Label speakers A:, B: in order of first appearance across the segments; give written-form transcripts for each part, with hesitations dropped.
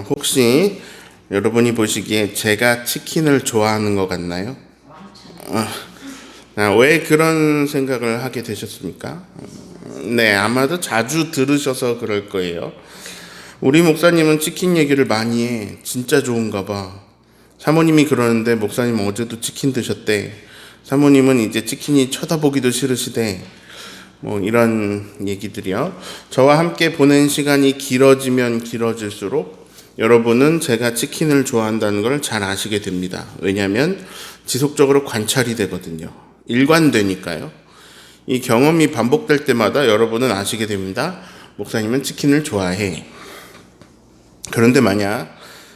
A: 혹시 여러분이 보시기에 제가 치킨을 좋아하는 것 같나요? 왜 그런 생각을 하게 되셨습니까? 네, 아마도 자주 들으셔서 그럴 거예요. 우리 목사님은 치킨 얘기를 많이 해. 진짜 좋은가 봐. 사모님이 그러는데 목사님 어제도 치킨 드셨대. 사모님은 이제 치킨이 쳐다보기도 싫으시대. 이런 얘기들이요. 저와 함께 보낸 시간이 길어지면 길어질수록 여러분은 제가 치킨을 좋아한다는 걸 잘 아시게 됩니다. 왜냐하면 지속적으로 관찰이 되거든요. 일관되니까요. 이 경험이 반복될 때마다 여러분은 아시게 됩니다. 목사님은 치킨을 좋아해. 그런데 만약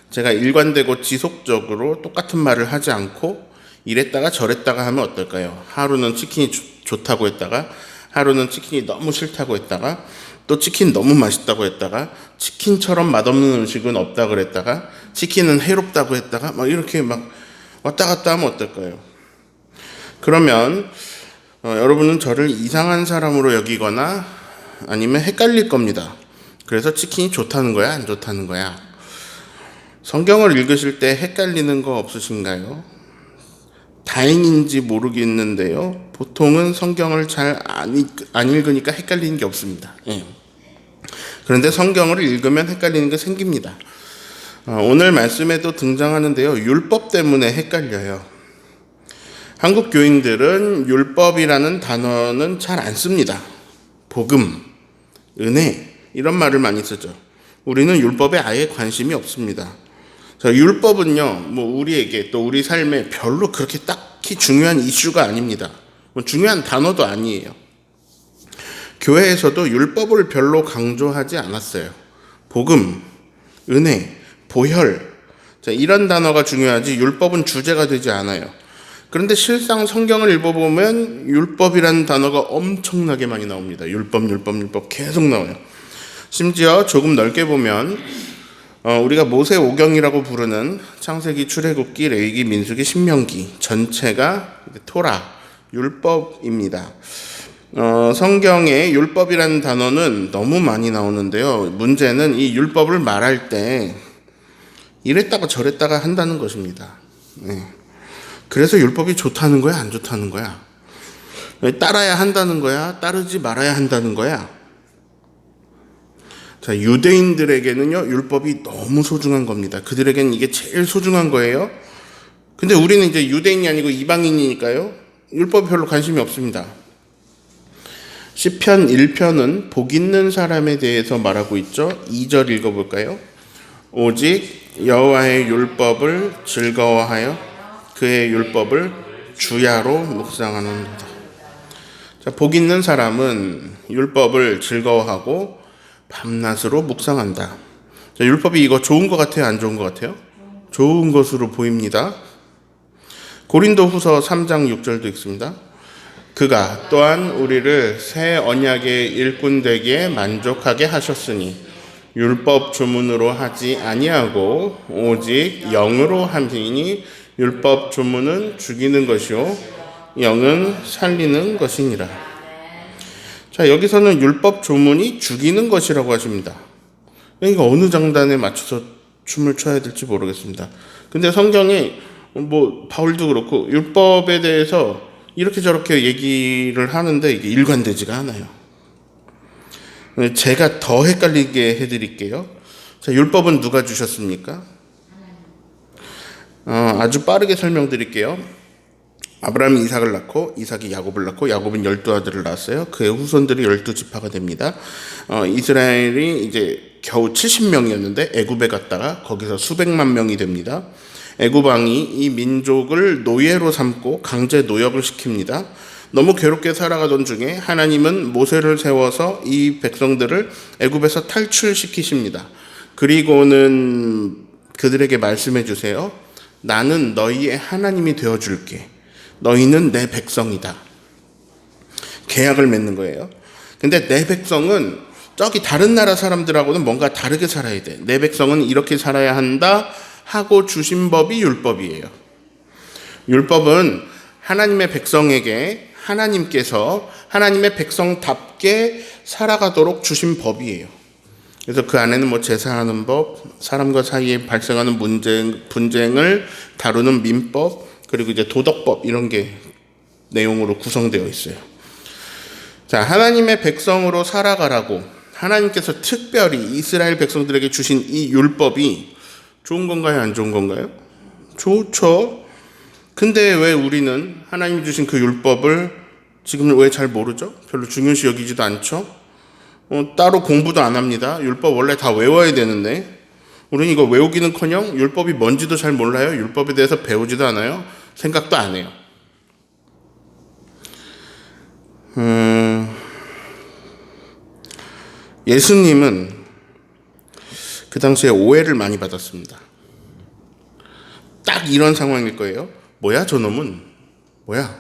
A: 제가 일관되고 지속적으로 똑같은 말을 하지 않고 이랬다가 저랬다가 하면 어떨까요? 하루는 치킨이 좋다고 했다가 하루는 치킨이 너무 싫다고 했다가 또 치킨 너무 맛있다고 했다가 치킨처럼 맛없는 음식은 없다 그랬다가 치킨은 해롭다고 했다가 이렇게 왔다 갔다 하면 어떨까요? 그러면 여러분은 저를 이상한 사람으로 여기거나 아니면 헷갈릴 겁니다. 그래서 치킨이 좋다는 거야, 안 좋다는 거야? 성경을 읽으실 때 헷갈리는 거 없으신가요? 다행인지 모르겠는데요. 보통은 성경을 잘 안 읽으니까 헷갈리는 게 없습니다. 그런데 성경을 읽으면 헷갈리는 게 생깁니다. 오늘 말씀에도 등장하는데요. 율법 때문에 헷갈려요. 한국 교인들은 율법이라는 단어는 잘 안 씁니다. 복음, 은혜 이런 말을 많이 쓰죠. 우리는 율법에 아예 관심이 없습니다. 자, 율법은요, 우리에게 또 우리 삶에 별로 그렇게 딱히 중요한 이슈가 아닙니다. 중요한 단어도 아니에요. 교회에서도 율법을 별로 강조하지 않았어요. 복음, 은혜, 보혈, 자, 이런 단어가 중요하지 율법은 주제가 되지 않아요. 그런데 실상 성경을 읽어보면 율법이라는 단어가 엄청나게 많이 나옵니다. 율법 계속 나와요. 심지어 조금 넓게 보면 우리가 모세오경이라고 부르는 창세기, 출애굽기, 레위기, 민수기, 신명기 전체가 토라, 율법입니다. 성경에 율법이라는 단어는 너무 많이 나오는데요. 문제는 이 율법을 말할 때 이랬다가 저랬다가 한다는 것입니다. 그래서 율법이 좋다는 거야, 안 좋다는 거야? 따라야 한다는 거야, 따르지 말아야 한다는 거야? 자, 유대인들에게는요, 율법이 너무 소중한 겁니다. 그들에게는 이게 제일 소중한 거예요. 근데 우리는 이제 유대인이 아니고 이방인이니까요, 율법에 별로 관심이 없습니다. 시편 1편은 복 있는 사람에 대해서 말하고 있죠. 2절 읽어볼까요? 오직 여호와의 율법을 즐거워하여 그의 율법을 주야로 묵상하는도다. 자, 복 있는 사람은 율법을 즐거워하고 밤낮으로 묵상한다. 자, 율법이 이거 좋은 것 같아요? 안 좋은 것 같아요? 좋은 것으로 보입니다. 고린도후서 3장 6절도 있습니다. 그가 또한 우리를 새 언약의 일꾼 되기에 만족하게 하셨으니 율법 조문으로 하지 아니하고 오직 영으로 함이니 율법 조문은 죽이는 것이요 영은 살리는 것이니라. 자, 여기서는 율법 조문이 죽이는 것이라고 하십니다. 그러니까 어느 장단에 맞춰서 춤을 춰야 될지 모르겠습니다. 근데 성경에 바울도 그렇고 율법에 대해서 이렇게 저렇게 얘기를 하는데 이게 일관되지가 않아요. 제가 더 헷갈리게 해드릴게요. 자, 율법은 누가 주셨습니까? 아주 빠르게 설명드릴게요. 아브라함이 이삭을 낳고 이삭이 야곱을 낳고 야곱은 12아들을 낳았어요. 그의 후손들이 12지파가 됩니다. 이스라엘이 이제 겨우 70명이었는데 애굽에 갔다가 거기서 수백만 명이 됩니다. 애굽 왕이 이 민족을 노예로 삼고 강제 노역을 시킵니다. 너무 괴롭게 살아가던 중에 하나님은 모세를 세워서 이 백성들을 애굽에서 탈출시키십니다. 그리고는 그들에게 말씀해 주세요. 나는 너희의 하나님이 되어줄게. 너희는 내 백성이다. 계약을 맺는 거예요. 근데 내 백성은 저기 다른 나라 사람들하고는 뭔가 다르게 살아야 돼. 내 백성은 이렇게 살아야 한다 하고 주신 법이 율법이에요. 율법은 하나님의 백성에게 하나님께서 하나님의 백성답게 살아가도록 주신 법이에요. 그래서 그 안에는 뭐 제사하는 법, 사람과 사이에 발생하는 분쟁을 다루는 민법, 그리고 이제 도덕법 이런 게 내용으로 구성되어 있어요. 자, 하나님의 백성으로 살아가라고 하나님께서 특별히 이스라엘 백성들에게 주신 이 율법이 좋은 건가요? 안 좋은 건가요? 좋죠. 근데 왜 우리는 하나님이 주신 그 율법을 지금 왜 잘 모르죠? 별로 중요시 여기지도 않죠? 따로 공부도 안 합니다. 율법 원래 다 외워야 되는데 우리는 이거 외우기는커녕 율법이 뭔지도 잘 몰라요. 율법에 대해서 배우지도 않아요. 생각도 안 해요. 예수님은 그 당시에 오해를 많이 받았습니다. 딱 이런 상황일 거예요. 뭐야 저놈은? 뭐야?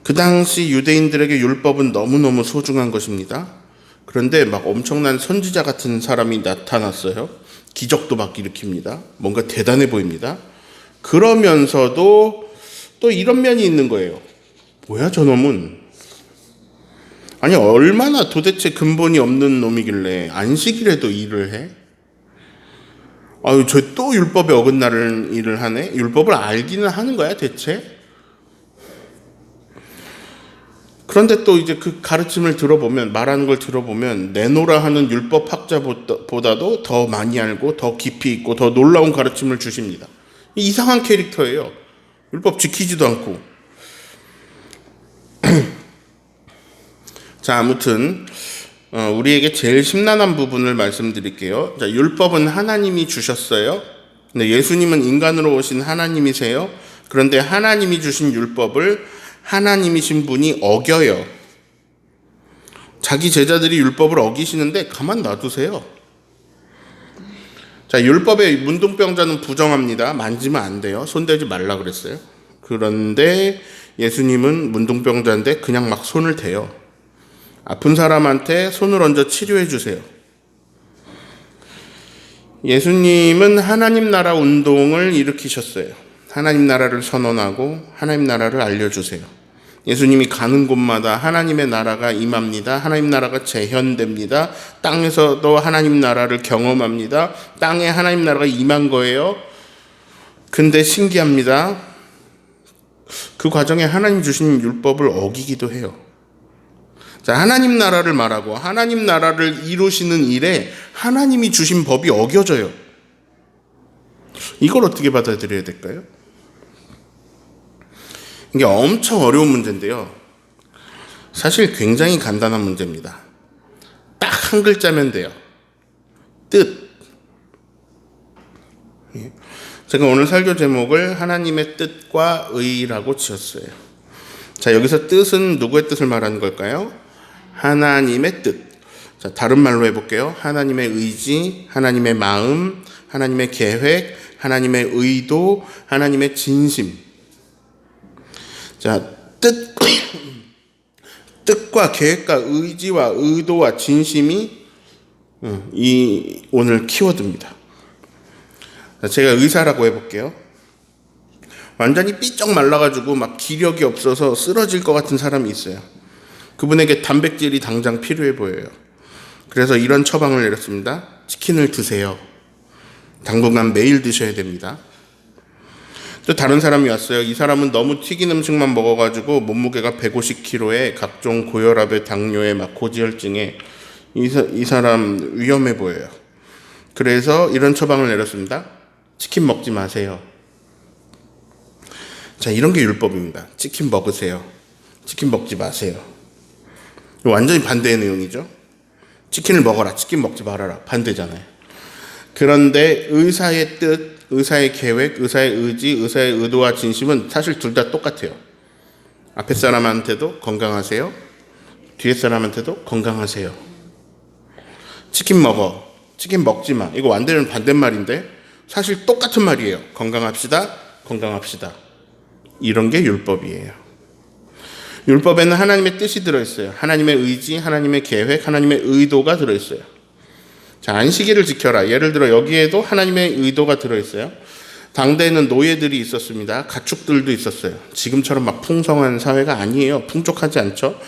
A: 그 당시 유대인들에게 율법은 너무너무 소중한 것입니다. 그런데 막 엄청난 선지자 같은 사람이 나타났어요. 기적도 막 일으킵니다. 뭔가 대단해 보입니다. 그러면서도 또 이런 면이 있는 거예요. 뭐야 저놈은? 아니 얼마나 도대체 근본이 없는 놈이길래 안식일에도 일을 해? 아유 저 또 율법에 어긋나는 일을 하네? 율법을 알기는 하는 거야 대체? 그런데 또 이제 그 가르침을 들어보면, 말하는 걸 들어보면 내노라 하는 율법 학자보다도 더 많이 알고 더 깊이 있고 더 놀라운 가르침을 주십니다. 이상한 캐릭터예요. 율법 지키지도 않고. 자, 아무튼 우리에게 제일 심란한 부분을 말씀드릴게요. 자, 율법은 하나님이 주셨어요. 근데 예수님은 인간으로 오신 하나님이세요. 그런데 하나님이 주신 율법을 하나님이신 분이 어겨요. 자기 제자들이 율법을 어기시는데 가만 놔두세요. 자, 율법의 문둥병자는 부정합니다. 만지면 안 돼요. 손대지 말라 그랬어요. 그런데 예수님은 문둥병자인데 그냥 막 손을 대요. 아픈 사람한테 손을 얹어 치료해 주세요. 예수님은 하나님 나라 운동을 일으키셨어요. 하나님 나라를 선언하고 하나님 나라를 알려주세요. 예수님이 가는 곳마다 하나님의 나라가 임합니다. 하나님 나라가 재현됩니다. 땅에서도 하나님 나라를 경험합니다. 땅에 하나님 나라가 임한 거예요. 근데 신기합니다. 그 과정에 하나님 주신 율법을 어기기도 해요. 자, 하나님 나라를 말하고 하나님 나라를 이루시는 일에 하나님이 주신 법이 어겨져요. 이걸 어떻게 받아들여야 될까요? 이게 엄청 어려운 문제인데요. 사실 굉장히 간단한 문제입니다. 딱 한 글자면 돼요. 뜻. 제가 오늘 설교 제목을 하나님의 뜻과 의라고 지었어요. 자, 여기서 뜻은 누구의 뜻을 말하는 걸까요? 하나님의 뜻. 자, 다른 말로 해볼게요. 하나님의 의지, 하나님의 마음, 하나님의 계획, 하나님의 의도, 하나님의 진심. 자, 뜻과 계획과 의지와 의도와 진심이 이 오늘 키워드입니다. 자, 제가 의사라고 해볼게요. 완전히 삐쩍 말라가지고 막 기력이 없어서 쓰러질 것 같은 사람이 있어요. 그분에게 단백질이 당장 필요해 보여요. 그래서 이런 처방을 내렸습니다. 치킨을 드세요. 당분간 매일 드셔야 됩니다. 또 다른 사람이 왔어요. 이 사람은 너무 튀긴 음식만 먹어가지고 몸무게가 150kg에 각종 고혈압에 당뇨에 막 고지혈증에 이 사람 위험해 보여요. 그래서 이런 처방을 내렸습니다. 치킨 먹지 마세요. 자, 이런 게 율법입니다. 치킨 먹으세요. 치킨 먹지 마세요. 완전히 반대의 내용이죠. 치킨을 먹어라. 치킨 먹지 말아라. 반대잖아요. 그런데 의사의 뜻, 의사의 계획, 의사의 의지, 의사의 의도와 진심은 사실 둘 다 똑같아요. 앞에 사람한테도 건강하세요. 뒤에 사람한테도 건강하세요. 치킨 먹어. 치킨 먹지 마. 이거 완전히 반대말인데 사실 똑같은 말이에요. 건강합시다. 건강합시다. 이런 게 율법이에요. 율법에는 하나님의 뜻이 들어있어요. 하나님의 의지, 하나님의 계획, 하나님의 의도가 들어있어요. 자, 안식일을 지켜라. 예를 들어 여기에도 하나님의 의도가 들어있어요. 당대에는 노예들이 있었습니다. 가축들도 있었어요. 지금처럼 막 풍성한 사회가 아니에요. 풍족하지 않죠.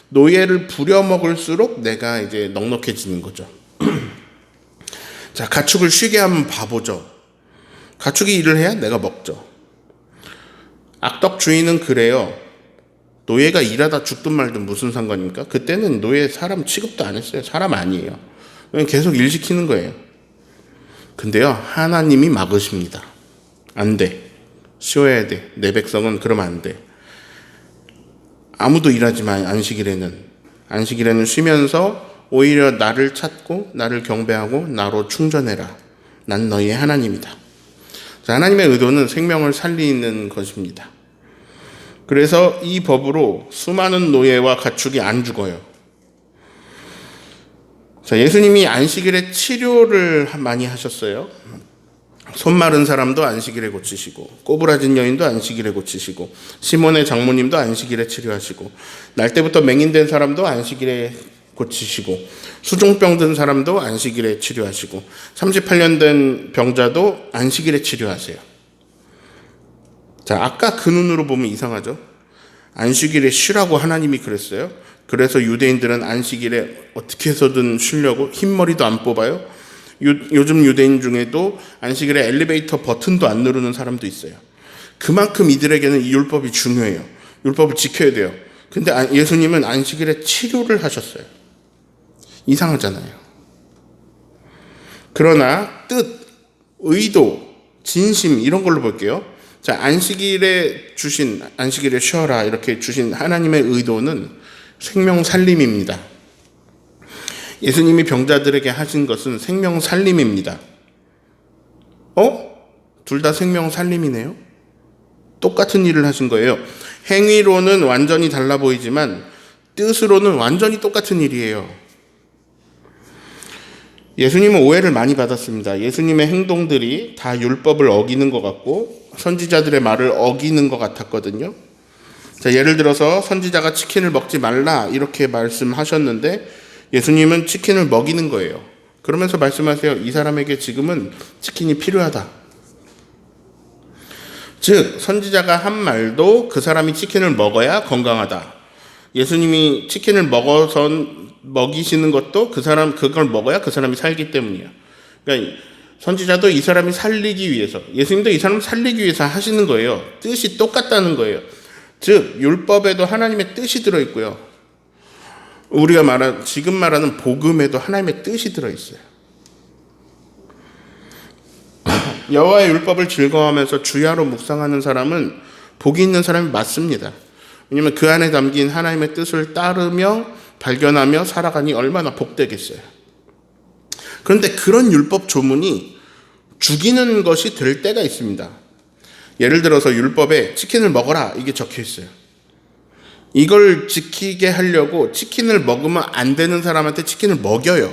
A: 노예를 부려먹을수록 내가 이제 넉넉해지는 거죠. 자, 가축을 쉬게 하면 바보죠. 가축이 일을 해야 내가 먹죠. 악덕 주인은 그래요. 노예가 일하다 죽든 말든 무슨 상관입니까? 그때는 노예 사람 취급도 안 했어요. 사람 아니에요. 그냥 계속 일 시키는 거예요. 근데요, 하나님이 막으십니다. 안 돼. 쉬어야 돼. 내 백성은 그러면 안 돼. 아무도 일하지 마. 안식일에는 쉬면서 오히려 나를 찾고 나를 경배하고 나로 충전해라. 난 너희의 하나님이다. 자, 하나님의 의도는 생명을 살리는 것입니다. 그래서 이 법으로 수많은 노예와 가축이 안 죽어요. 자, 예수님이 안식일에 치료를 많이 하셨어요. 손 마른 사람도 안식일에 고치시고, 꼬부라진 여인도 안식일에 고치시고, 시몬의 장모님도 안식일에 치료하시고, 날 때부터 맹인된 사람도 안식일에 고치시고, 수종병 든 사람도 안식일에 치료하시고, 38년 된 병자도 안식일에 치료하세요. 자, 아까 그 눈으로 보면 이상하죠? 안식일에 쉬라고 하나님이 그랬어요. 그래서 유대인들은 안식일에 어떻게 해서든 쉬려고 흰머리도 안 뽑아요. 요즘 유대인 중에도 안식일에 엘리베이터 버튼도 안 누르는 사람도 있어요. 그만큼 이들에게는 이 율법이 중요해요. 율법을 지켜야 돼요. 근데 예수님은 안식일에 치료를 하셨어요. 이상하잖아요. 그러나 뜻, 의도, 진심 이런 걸로 볼게요. 자, 안식일에 쉬어라 이렇게 주신 하나님의 의도는 생명 살림입니다. 예수님이 병자들에게 하신 것은 생명 살림입니다. 둘 다 생명 살림이네요. 똑같은 일을 하신 거예요. 행위로는 완전히 달라 보이지만 뜻으로는 완전히 똑같은 일이에요. 예수님은 오해를 많이 받았습니다. 예수님의 행동들이 다 율법을 어기는 것 같고 선지자들의 말을 어기는 것 같았거든요. 자, 예를 들어서 선지자가 치킨을 먹지 말라 이렇게 말씀하셨는데 예수님은 치킨을 먹이는 거예요. 그러면서 말씀하세요. 이 사람에게 지금은 치킨이 필요하다. 즉 선지자가 한 말도 그 사람이 치킨을 먹어야 건강하다. 예수님이 치킨을 먹이시는 것도 그걸 먹어야 그 사람이 살기 때문이에요. 그러니까 선지자도 이 사람이 살리기 위해서, 예수님도 이 사람을 살리기 위해서 하시는 거예요. 뜻이 똑같다는 거예요. 즉 율법에도 하나님의 뜻이 들어있고요. 우리가 지금 말하는 복음에도 하나님의 뜻이 들어있어요. 여호와의 율법을 즐거워하면서 주야로 묵상하는 사람은 복이 있는 사람이 맞습니다. 왜냐하면 그 안에 담긴 하나님의 뜻을 따르며 발견하며 살아가니 얼마나 복되겠어요. 그런데 그런 율법 조문이 죽이는 것이 될 때가 있습니다. 예를 들어서 율법에 치킨을 먹어라 이게 적혀 있어요. 이걸 지키게 하려고 치킨을 먹으면 안 되는 사람한테 치킨을 먹여요.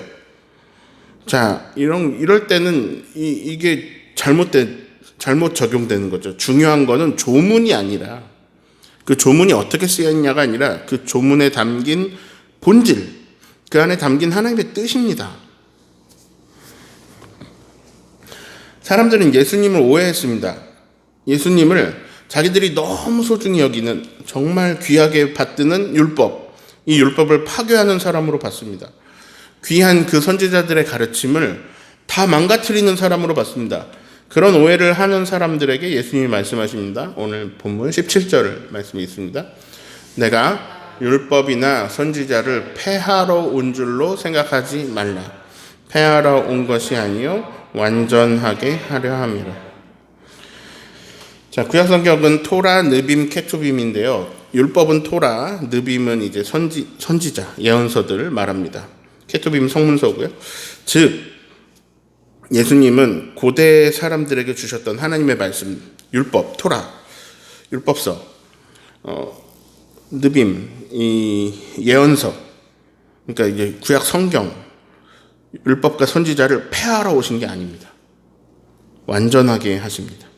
A: 자, 이럴 때는 이게 잘못 적용되는 거죠. 중요한 거는 조문이 아니라 그 조문이 어떻게 쓰였냐가 아니라 그 조문에 담긴 본질, 그 안에 담긴 하나님의 뜻입니다. 사람들은 예수님을 오해했습니다. 예수님을 자기들이 너무 소중히 여기는 정말 귀하게 받드는 율법, 이 율법을 파괴하는 사람으로 봤습니다. 귀한 그 선지자들의 가르침을 다 망가뜨리는 사람으로 봤습니다. 그런 오해를 하는 사람들에게 예수님이 말씀하십니다. 오늘 본문 17절 말씀이 있습니다. 내가 율법이나 선지자를 폐하러 온 줄로 생각하지 말라. 폐하러 온 것이 아니요 완전하게 하려 함이라. 자, 구약성경은 토라, 느빔, 케투빔인데요. 율법은 토라, 느빔은 이제 선지자, 예언서들을 말합니다. 케투빔 성문서고요. 즉 예수님은 고대 사람들에게 주셨던 하나님의 말씀, 율법, 토라, 율법서, 느빔, 이 예언서, 그러니까 이제 구약 성경, 율법과 선지자를 폐하러 오신 게 아닙니다. 완전하게 하십니다.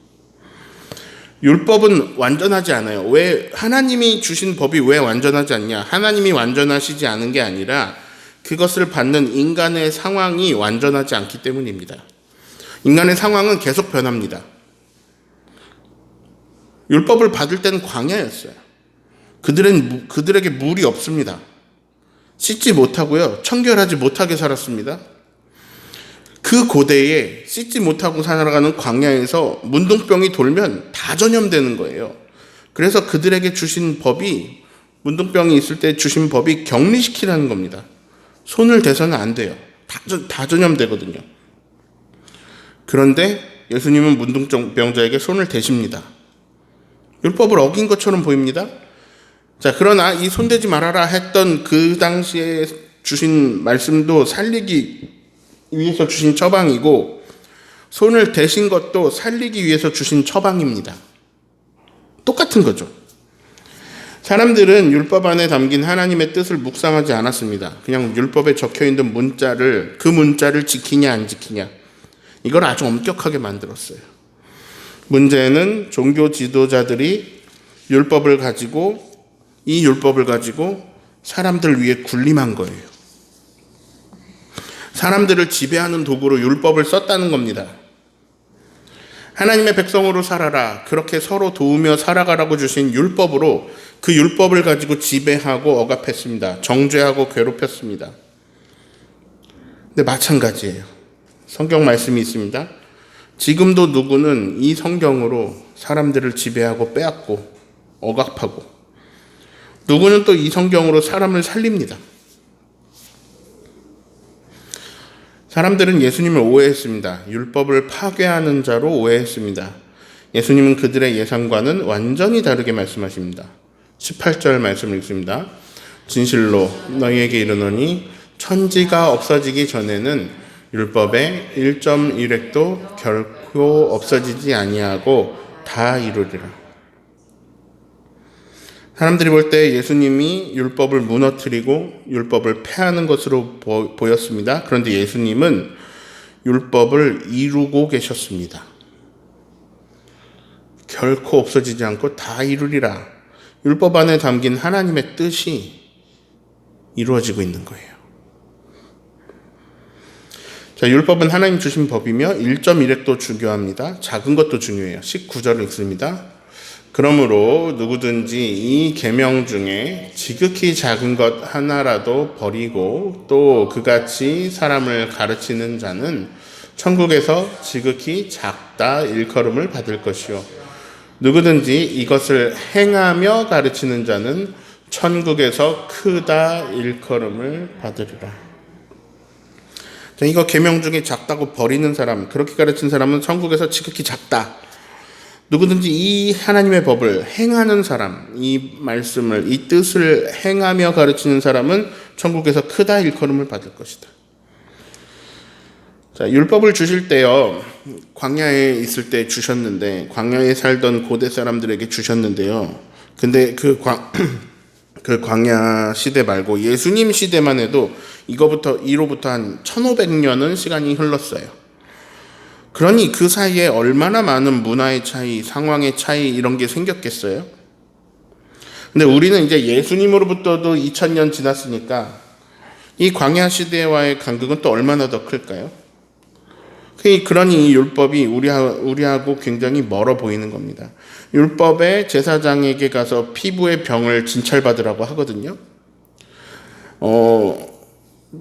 A: 율법은 완전하지 않아요. 왜 하나님이 주신 법이 왜 완전하지 않냐? 하나님이 완전하시지 않은 게 아니라 그것을 받는 인간의 상황이 완전하지 않기 때문입니다. 인간의 상황은 계속 변합니다. 율법을 받을 때는 광야였어요. 그들에게 물이 없습니다. 씻지 못하고요. 청결하지 못하게 살았습니다. 그 고대에 씻지 못하고 살아가는 광야에서 문둥병이 돌면 다 전염되는 거예요. 그래서 그들에게 주신 법이, 문둥병이 있을 때 주신 법이 격리시키라는 겁니다. 손을 대서는 안 돼요. 다 전염되거든요. 그런데 예수님은 문둥병자에게 손을 대십니다. 율법을 어긴 것처럼 보입니다. 자, 그러나 이 손대지 말아라 했던 그 당시에 주신 말씀도 살리기 위해서 주신 처방이고, 손을 대신 것도 살리기 위해서 주신 처방입니다. 똑같은 거죠. 사람들은 율법 안에 담긴 하나님의 뜻을 묵상하지 않았습니다. 그냥 율법에 적혀있는 문자를, 그 문자를 지키냐 안 지키냐, 이걸 아주 엄격하게 만들었어요. 문제는 종교 지도자들이 율법을 가지고, 이 율법을 가지고 사람들 위에 군림한 거예요. 사람들을 지배하는 도구로 율법을 썼다는 겁니다. 하나님의 백성으로 살아라, 그렇게 서로 도우며 살아가라고 주신 율법으로 그 율법을 가지고 지배하고 억압했습니다. 정죄하고 괴롭혔습니다. 근데 마찬가지예요. 성경 말씀이 있습니다. 지금도 누구는 이 성경으로 사람들을 지배하고 빼앗고 억압하고, 누구는 또 이 성경으로 사람을 살립니다. 사람들은 예수님을 오해했습니다. 율법을 파괴하는 자로 오해했습니다. 예수님은 그들의 예상과는 완전히 다르게 말씀하십니다. 18절 말씀을 읽습니다. 진실로 너희에게 이르노니 천지가 없어지기 전에는 율법의 1.1획도 결코 없어지지 아니하고 다 이루리라. 사람들이 볼 때 예수님이 율법을 무너뜨리고 율법을 폐하는 것으로 보였습니다. 그런데 예수님은 율법을 이루고 계셨습니다. 결코 없어지지 않고 다 이루리라. 율법 안에 담긴 하나님의 뜻이 이루어지고 있는 거예요. 자, 율법은 하나님 주신 법이며 1.1획도 중요합니다. 작은 것도 중요해요. 19절을 읽습니다. 그러므로 누구든지 이 계명 중에 지극히 작은 것 하나라도 버리고 또 그같이 사람을 가르치는 자는 천국에서 지극히 작다 일컬음을 받을 것이요, 누구든지 이것을 행하며 가르치는 자는 천국에서 크다 일컬음을 받으리라. 자, 이거 계명 중에 작다고 버리는 사람, 그렇게 가르치는 사람은 천국에서 지극히 작다. 누구든지 이 하나님의 법을 행하는 사람, 이 말씀을, 이 뜻을 행하며 가르치는 사람은 천국에서 크다 일컬음을 받을 것이다. 자, 율법을 주실 때요, 광야에 있을 때 주셨는데, 광야에 살던 고대 사람들에게 주셨는데요. 근데 그 광야 시대 말고 예수님 시대만 해도 이로부터 한 1500년은 시간이 흘렀어요. 그러니 그 사이에 얼마나 많은 문화의 차이, 상황의 차이, 이런 게 생겼겠어요? 근데 우리는 이제 예수님으로부터도 2000년 지났으니까 이 광야 시대와의 간극은 또 얼마나 더 클까요? 그러니 이 율법이 우리하고 굉장히 멀어 보이는 겁니다. 율법에 제사장에게 가서 피부의 병을 진찰받으라고 하거든요.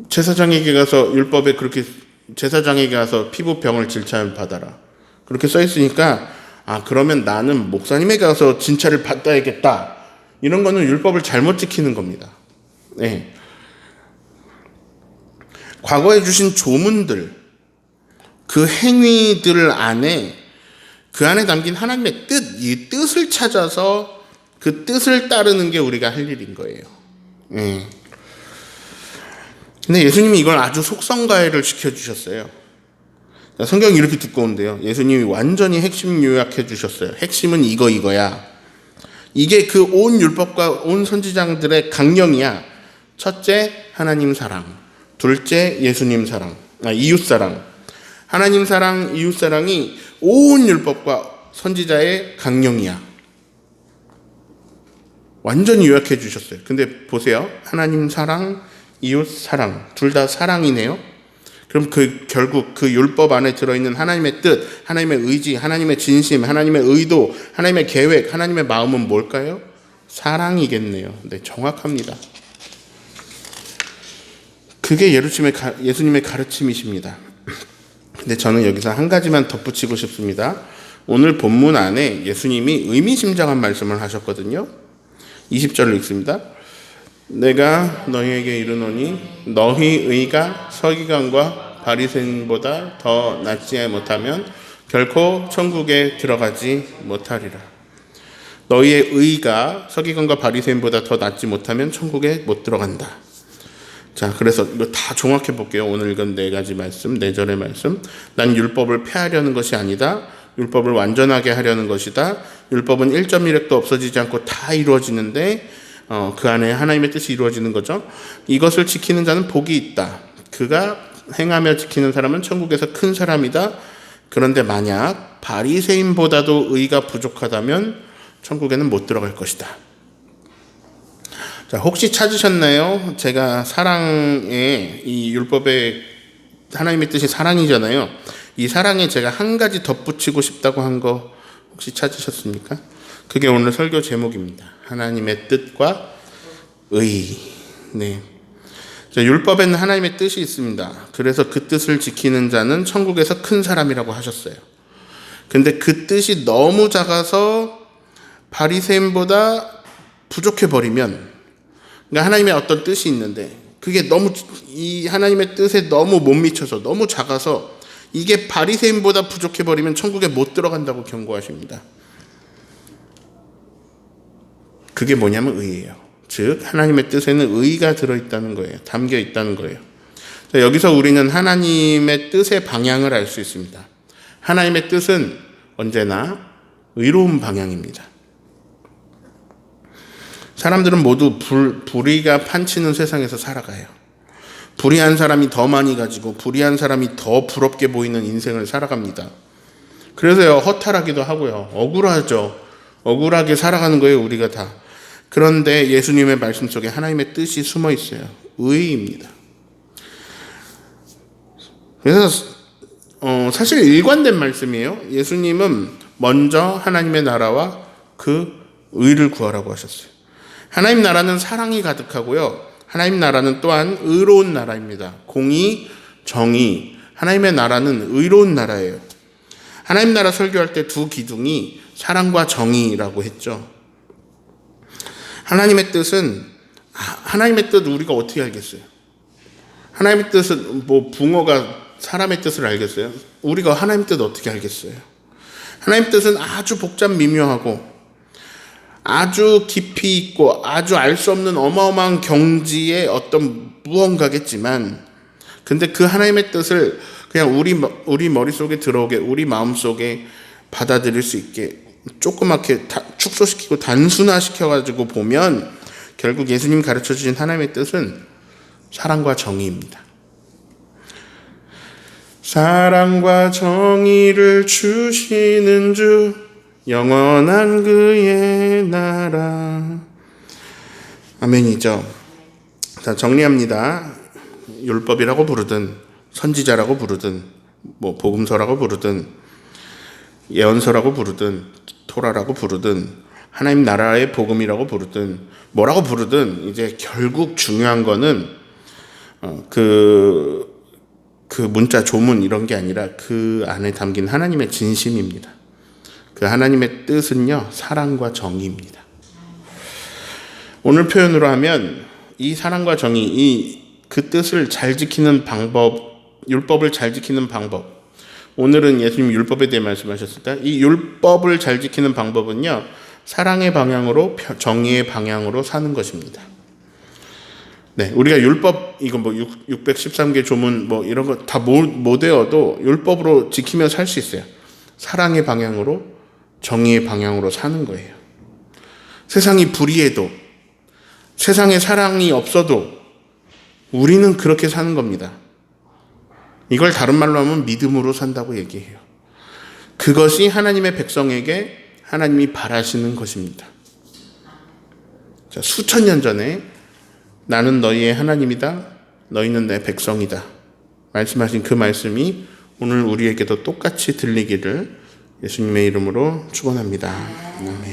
A: 제사장에게 가서 율법에 그렇게 제사장에게 가서 피부병을 진찰받아라, 그렇게 써 있으니까, 그러면 나는 목사님에게 가서 진찰을 받아야겠다, 이런 거는 율법을 잘못 지키는 겁니다. 네. 과거에 주신 조문들, 그 행위들 안에, 그 안에 담긴 하나님의 뜻, 이 뜻을 찾아서 그 뜻을 따르는 게 우리가 할 일인 거예요. 네. 근데 예수님이 이걸 아주 속성가해를 시켜주셨어요. 성경이 이렇게 두꺼운데요, 예수님이 완전히 핵심 요약해 주셨어요. 핵심은 이거야. 이게 그 온 율법과 온 선지자들의 강령이야. 첫째, 하나님 사랑. 둘째, 예수님 사랑. 이웃 사랑. 하나님 사랑, 이웃 사랑이 온 율법과 선지자의 강령이야. 완전히 요약해 주셨어요. 근데 보세요. 하나님 사랑, 이웃 사랑, 둘 다 사랑이네요. 그럼 결국 그 율법 안에 들어있는 하나님의 뜻, 하나님의 의지, 하나님의 진심, 하나님의 의도, 하나님의 계획, 하나님의 마음은 뭘까요? 사랑이겠네요. 네, 정확합니다. 그게 예수님의 가르침이십니다. 근데 저는 여기서 한 가지만 덧붙이고 싶습니다. 오늘 본문 안에 예수님이 의미심장한 말씀을 하셨거든요. 20절을 읽습니다. 내가 너희에게 이르노니 너희 의가 서기관과 바리새인보다 더 낫지 못하면 결코 천국에 들어가지 못하리라. 너희의 의가 서기관과 바리새인보다 더 낫지 못하면 천국에 못 들어간다. 자, 그래서 이거 다 종합해 볼게요. 오늘 읽은 4가지 말씀, 4절의 말씀. 난 율법을 폐하려는 것이 아니다. 율법을 완전하게 하려는 것이다. 율법은 1.1획도 없어지지 않고 다 이루어지는데 그 안에 하나님의 뜻이 이루어지는 거죠. 이것을 지키는 자는 복이 있다. 그가 행하며 지키는 사람은 천국에서 큰 사람이다. 그런데 만약 바리새인보다도 의가 부족하다면 천국에는 못 들어갈 것이다. 자, 혹시 찾으셨나요? 제가 사랑의 이 율법의 하나님의 뜻이 사랑이잖아요. 이 사랑에 제가 한 가지 덧붙이고 싶다고 한 거 혹시 찾으셨습니까? 그게 오늘 설교 제목입니다. 하나님의 뜻과 의. 네. 자, 율법에는 하나님의 뜻이 있습니다. 그래서 그 뜻을 지키는 자는 천국에서 큰 사람이라고 하셨어요. 근데 그 뜻이 너무 작아서 바리새인보다 부족해 버리면, 그러니까 하나님의 어떤 뜻이 있는데 그게 너무 이 하나님의 뜻에 너무 못 미쳐서 너무 작아서 이게 바리새인보다 부족해 버리면 천국에 못 들어간다고 경고하십니다. 그게 뭐냐면 의예요. 즉 하나님의 뜻에는 의가 들어있다는 거예요. 담겨 있다는 거예요. 자, 여기서 우리는 하나님의 뜻의 방향을 알 수 있습니다. 하나님의 뜻은 언제나 의로운 방향입니다. 사람들은 모두 불의가 판치는 세상에서 살아가요. 불의한 사람이 더 많이 가지고 불의한 사람이 더 부럽게 보이는 인생을 살아갑니다. 그래서요, 허탈하기도 하고요. 억울하죠. 억울하게 살아가는 거예요, 우리가 다. 그런데 예수님의 말씀 속에 하나님의 뜻이 숨어 있어요. 의입니다. 그래서 사실 일관된 말씀이에요. 예수님은 먼저 하나님의 나라와 그 의를 구하라고 하셨어요. 하나님 나라는 사랑이 가득하고요. 하나님 나라는 또한 의로운 나라입니다. 공의, 정의. 하나님의 나라는 의로운 나라예요. 하나님 나라 설교할 때 두 기둥이 사랑과 정의라고 했죠. 하나님의 뜻은, 하나님의 뜻 우리가 어떻게 알겠어요? 하나님의 뜻은 붕어가 사람의 뜻을 알겠어요? 우리가 하나님의 뜻 어떻게 알겠어요? 하나님의 뜻은 아주 복잡 미묘하고 아주 깊이 있고 아주 알 수 없는 어마어마한 경지의 어떤 무언가겠지만, 근데 그 하나님의 뜻을 그냥 우리 머릿속에 들어오게, 우리 마음속에 받아들일 수 있게 조그맣게 축소시키고 단순화시켜가지고 보면 결국 예수님 가르쳐 주신 하나님의 뜻은 사랑과 정의입니다. 사랑과 정의를 주시는 주, 영원한 그의 나라. 아멘이죠. 자, 정리합니다. 율법이라고 부르든 선지자라고 부르든 복음서라고 부르든 예언서라고 부르든 토라라고 부르든 하나님 나라의 복음이라고 부르든 뭐라고 부르든 이제 결국 중요한 거는 그 문자 조문 이런 게 아니라 그 안에 담긴 하나님의 진심입니다. 그 하나님의 뜻은요, 사랑과 정의입니다. 오늘 표현으로 하면 이 사랑과 정의, 그 뜻을 잘 지키는 방법, 율법을 잘 지키는 방법. 오늘은 예수님 율법에 대해 말씀하셨을 때 이 율법을 잘 지키는 방법은요, 사랑의 방향으로, 정의의 방향으로 사는 것입니다. 네, 우리가 율법, 이거 613개 조문 이런 거 다 못 외워도 율법으로 지키며 살 수 있어요. 사랑의 방향으로, 정의의 방향으로 사는 거예요. 세상이 불의해도, 세상에 사랑이 없어도 우리는 그렇게 사는 겁니다. 이걸 다른 말로 하면 믿음으로 산다고 얘기해요. 그것이 하나님의 백성에게 하나님이 바라시는 것입니다. 자, 수천 년 전에 나는 너희의 하나님이다, 너희는 내 백성이다 말씀하신 그 말씀이 오늘 우리에게도 똑같이 들리기를 예수님의 이름으로 축원합니다. 아멘.